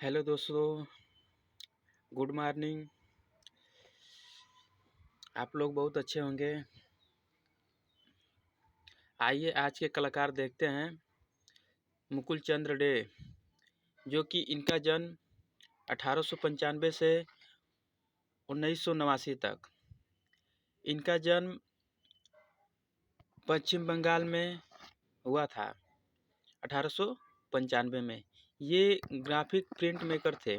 Hello दोस्तों, good morning. आप लोग बहुत अच्छे होंगे। आइए आज के कलाकार देखते हैं मुकुल चंद्र डे, जो कि इनका जन्म 1895 से 1989 तक। इनका जन्म पश्चिम बंगाल में हुआ था 1895 में। ये ग्राफिक प्रिंट मेकर थे।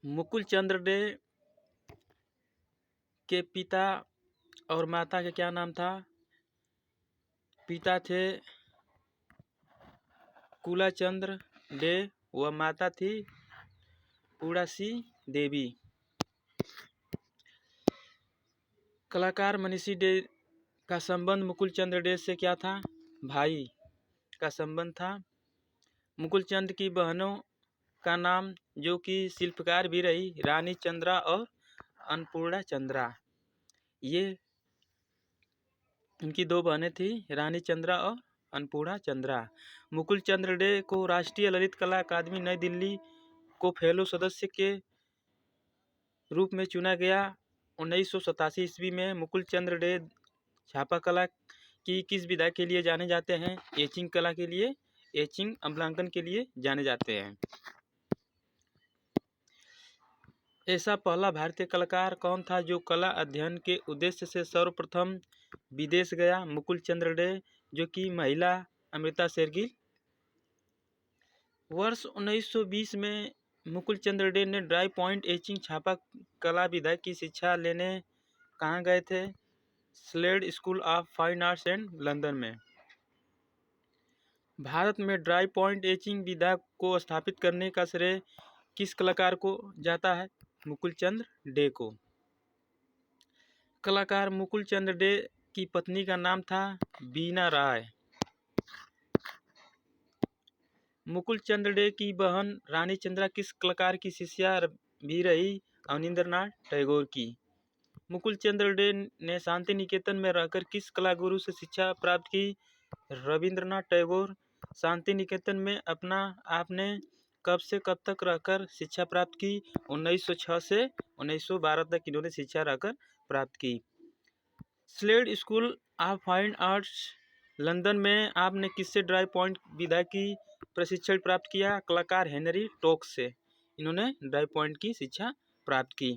मुकुल चंद्र डे के पिता और माता के क्या नाम था? पिता थे कुलाचंद्र डे व माता थी उड़ासी देवी। कलाकार मनीषी डे का संबंध मुकुल चंद्र डे से क्या था? भाई का संबंध था। मुकुल चंद्र की बहनों का नाम, जो कि शिल्पकार भी रही, रानी चंद्रा और अन्नपूर्णा चंद्रा। ये इनकी दो बहनें थी, रानी चंद्रा और अन्नपूर्णा चंद्रा। मुकुल चंद्र डे को राष्ट्रीय ललित कला अकादमी नई दिल्ली को फेलो सदस्य के रूप में चुना गया। 1987 ईस्वी में मुकुल चंद्र डे छापा कला की किस विधा के लिए जाने जाते हैं? एचिंग कला के लिए, एचिंग अम्लांकन के लिए जाने जाते हैं। ऐसा पहला भारतीय कलाकार कौन था जो कला अध्ययन के उद्देश्य से सर्वप्रथम विदेश गया? मुकुल चंद्र डे, जो कि महिला अमृता शेरगिल। वर्ष 1920 में मुकुल चंद्र डे ने ड्राई पॉइंट एचिंग छापा कला विधा की शिक्षा लेने कहाँ गए थे? Slade School of Fine Arts and London में। भारत में ड्राई पॉइंट एचिंग विधा को स्थापित करने का श्रेय किस कलाकार को जाता है? मुकुल चंद्र डे को। कलाकार मुकुल चंद्र डे की पत्नी का नाम था बीना राय। मुकुल चंद्र डे की बहन रानी चंद्रा किस कलाकार की शिष्या भी रही? अवनींद्रनाथ टैगोर की। मुकुल चंद्र डे ने शांति निकेतन में रहकर किस कला गुरु से शिक्षा प्राप्त की? रविंद्रनाथ टैगोर। शांति निकेतन में अपना आपने कब से कब तक रहकर शिक्षा प्राप्त की? 1906 से 1912 तक इन्होंने शिक्षा रहकर प्राप्त की। Slade School of Fine Arts London में आपने किससे ड्राई पॉइंट विधा की प्रशिक्षण प्राप्त किया? कलाकार हेनरी टोक्स से इन्होंने ड्राई पॉइंट की शिक्षा प्राप्त की।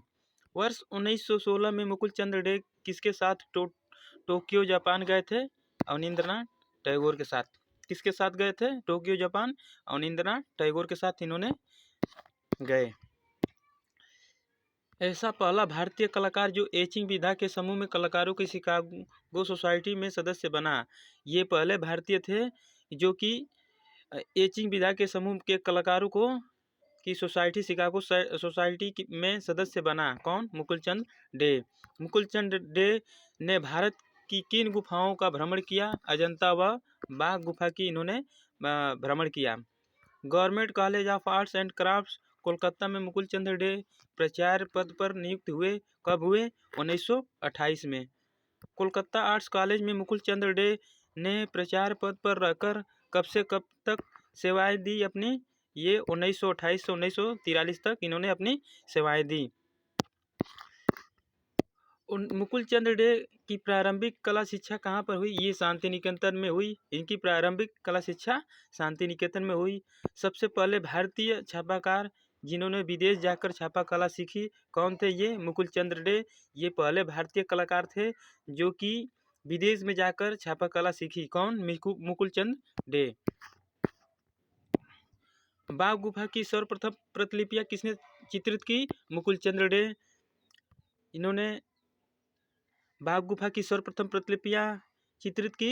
वर्ष 1916 में मुकुल चंद्र डे किसके साथ टोक्यो जापान गए थे? अवनींद्रनाथ टैगोर के साथ। किसके साथ गए थे टोक्यो जापान? अवनींद्रनाथ टैगोर के साथ इन्होंने गए। ऐसा पहला भारतीय कलाकार जो एचिंग विधा के समूह में कलाकारों की शिकागो सोसाइटी में सदस्य बना। ये पहले भारतीय थे जो कि एचिंग विधा के समूह के कलाकारों को की सोसाइटी, शिकागो सोसाइटी में सदस्य बना। कौन? मुकुल चंद्र डे। मुकुल चंद्र डे ने भारत की किन गुफाओं का भ्रमण किया? अजंता व बाघ गुफा की इन्होंने भ्रमण किया। Government college of arts and crafts Kolkata में मुकुल चंद्र डे प्राचार्य पद पर नियुक्त हुए। कब हुए? 1928 में। कोलकाता आर्ट्स कॉलेज में मुकुल चंद्र डे ने प्राचार्य पद पर रहकर कब से कब तक सेवाएं दी अपनी? ये 1928 से 1943 तक इन्होंने अपनी सेवाएं दी। मुकुल चंद्र डे की प्रारंभिक कला शिक्षा कहाँ पर हुई? ये शांति निकेतन में हुई। इनकी प्रारंभिक कला शिक्षा शांति निकेतन में हुई। सबसे पहले भारतीय छापाकार जिन्होंने विदेश जाकर छापा कला सीखी, कौन थे? ये मुकुल चंद्र डे। ये पहले भारतीय कलाकार थे जो कि विदेश में जाकर छापा कला सीखी। कौन? मुकुल चंद्र डे। बाघ गुफा की सर्वप्रथम प्रतिलिपियां किसने चित्रित की? मुकुल चंद्र डे। इन्होंने बाघ गुफा की सर्वप्रथम प्रतिलिपियां चित्रित की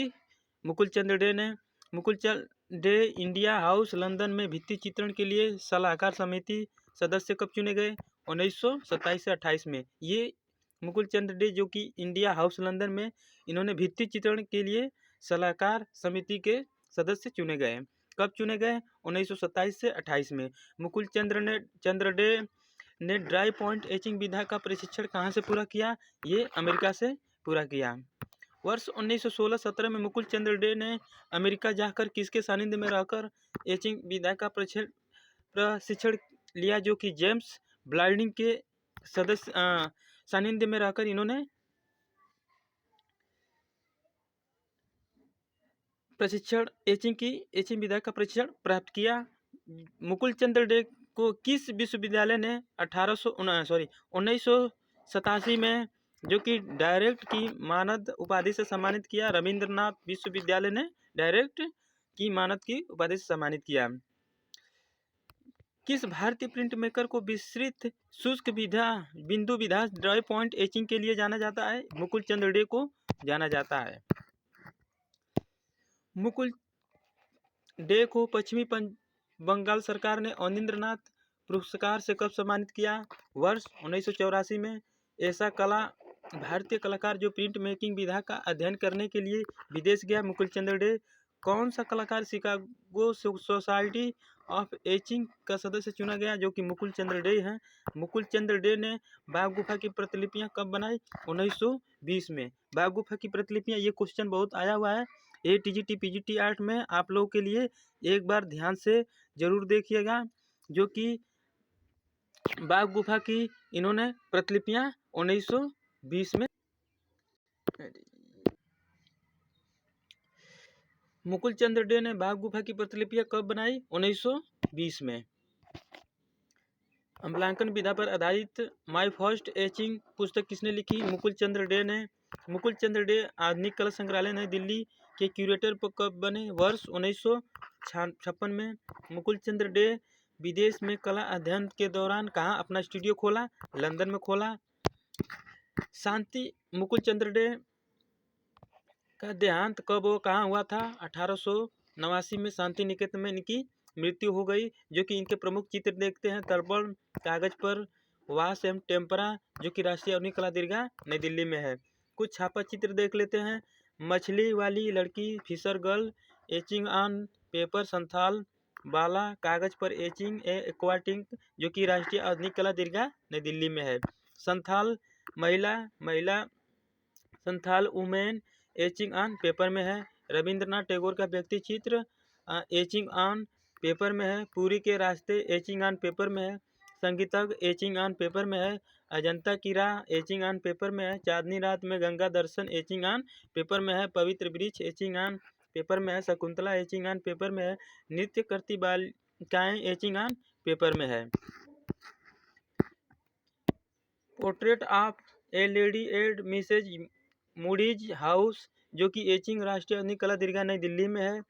मुकुल चंद्र डे ने। Mukul Chandra day India house London में भित्ति चित्रण के लिए सलाहकार समिति सदस्य कब चुने गए? 1927 से 28 में। ये मुकुल चंद्र डे जो कि इंडिया हाउस लंदन में इन्होंने भित्ति चित्रण के लिए सलाहकार समिति के सदस्य चुने गए। कब चुने गए? 1927 से 28 में। मुकुल चंद्र डे ने ड्राई पॉइंट एचिंग विधा का प्रशिक्षण कहाँ से पूरा किया? ये अमेरिका से पूरा किया। वर्ष 1916-17 में मुकुल चंद्र डे ने अमेरिका जाकर किसके सानिध्य में रहकर एचिंग विधा का प्रशिक्षण लिया, जो कि जेम्स ब्लाइंडिंग के सदस्य सानिध्य में रहकर इन्होंने प्रशिक्षण एचिंग विधा का प्रशिक्षण प्राप्त किया। मुकुल चंद्र डे को किस विश्वविद्यालय ने 1987 में जो कि डायरेक्ट की मानद उपाधि से सम्मानित किया? रविंद्रनाथ विश्वविद्यालय ने डायरेक्ट की मानद की उपाधि से सम्मानित किया। किस भारतीय प्रिंट मेकर को विस्तृत शुष्क विधा बिंदु विधा ड्राई पॉइंट एचिंग के लिए जाना जाता है? मुकुल चंद्र डे को जाना जाता है। मुकुल डे को पश्चिमी बंगाल सरकार ने अवनींद्रनाथ पुरस्कार से कब सम्मानित किया? वर्ष 1984 में। ऐसा कला भारतीय कलाकार जो प्रिंट मेकिंग विधा का अध्ययन करने के लिए विदेश गया। मुकुल चंद्र डे कौन सा कलाकार शिकागो सोसाइटी ऑफ एचिंग का सदस्य चुना गया? जो कि मुकुल चंद्र डे हैं। मुकुल चंद्र डे ने बाघ गुफा की प्रतिलिपियां कब बनाई? 1920 में। बाघ गुफा की प्रतिलिपियां, ये क्वेश्चन बहुत आया हुआ है ATGT PGT आर्ट में, आप लोगों के लिए एक बार ध्यान से जरूर देखिएगा। जो कि बाघ गुफा की इन्होंने प्रतिलिपियां 1920 में। मुकुल चंद्र डे ने बाघ गुफा की प्रतिलिपियां कब बनाई? 1920 में। अम्लांकन विधा पर आधारित माय फर्स्ट एचिंग पुस्तक किसने लिखी? मुकुल चंद्र डे ने। मुकुल चंद्र डे आधुनिक कला संग्रहालय नई दिल्ली के क्यूरेटर कब बने? वर्ष 1956 में। मुकुल चंद्र डे विदेश में कला अध्ययन के दौरान कहाँ अपना स्टूडियो खोला? लंदन में खोला। शांति मुकुल चंद्र डे का देहांत कब और कहाँ हुआ था? 1889 में शांति निकेतन में इनकी मृत्यु हो गई। जो कि इनके प्रमुख चित्र देखते हैं तर्पण कागज पर, वाश एवं टेम्परा, जो कि राष्ट्रीय आधुनिक कला दीर्घा नई दिल्ली में है। कुछ छापा चित्र देख लेते हैं। मछली वाली लड़की, fisher girl, etching on paper, Santhal बाला कागज पर एचिंग एक्वाटिंग, जो कि राष्ट्रीय आधुनिक कला दीर्घा नई दिल्ली में है। संथाल महिला Santhal women etching on paper में है। रविंद्रनाथ टैगोर का व्यक्ति चित्र एचिंग ऑन पेपर में है। पूरी के रास्ते एचिंग ऑन पेपर में है। संगीतज्ञ एचिंग ऑन पेपर में है। अजंता की राह एचिंग ऑन पेपर में है। चांदनी रात में गंगा दर्शन एचिंग ऑन पेपर में है। पवित्र वृक्ष एचिंग ऑन पेपर में है। शकुंतला एचिंग ऑन पेपर में है। नृत्य करती बालिकाएं एचिंग ऑन पेपर में है। Portrait of a lady at Mrs Moody's house, जो कि एचिंग राष्ट्रीय आधुनिक कला दीर्घा नई दिल्ली में है।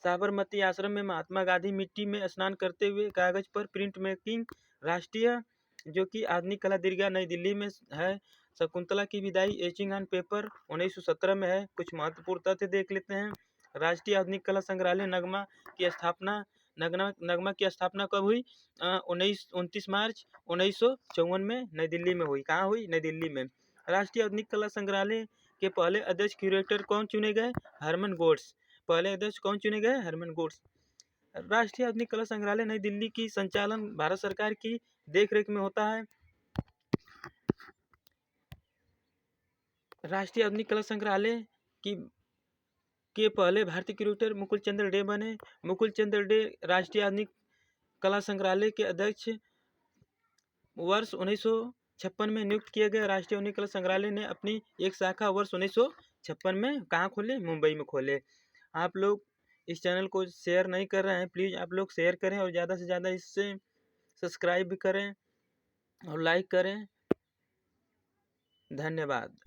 साबरमती आश्रम में महात्मा गांधी मिट्टी में स्नान करते हुए कागज पर प्रिंट मेकिंग राष्ट्रीय, जो कि आधुनिक कला दीर्घा नई दिल्ली में है। शकुंतला की विदाई एचिंग ऑन पेपर 1917 में है। कुछ महत्वपूर्ण तथ्य देख लेते हैं। राष्ट्रीय आधुनिक कला संग्रहालय नगमा की स्थापना कब हुई? 29 मार्च 1954 में नई दिल्ली में हुई। कहाँ हुई? नई दिल्ली में। राष्ट्रीय आधुनिक कला संग्रहालय के पहले अध्यक्ष क्यूरेटर कौन चुने गए? हरमन गोड्स। पहले अध्यक्ष कौन चुने गए? हरमन गोड्स। राष्ट्रीय आधुनिक कला संग्रहालय नई दिल्ली की संचालन भारत सरकार की देखरेख में होता है। राष्ट्रीय आधुनिक कला संग्रहालय के पहले भारतीय क्यूरेटर मुकुल चंद्र डे बने। मुकुल चंद्र डे राष्ट्रीय आधुनिक कला संग्रहालय के अध्यक्ष वर्ष 1956 में नियुक्त किए गए। राष्ट्रीय आधुनिक कला संग्रहालय ने अपनी एक शाखा वर्ष 1956 में कहाँ खोले? मुंबई में खोले। आप लोग इस चैनल को शेयर नहीं कर रहे हैं, प्लीज़ आप लोग शेयर करें और ज़्यादा से ज़्यादा इससे सब्सक्राइब भी करें और लाइक करें। धन्यवाद।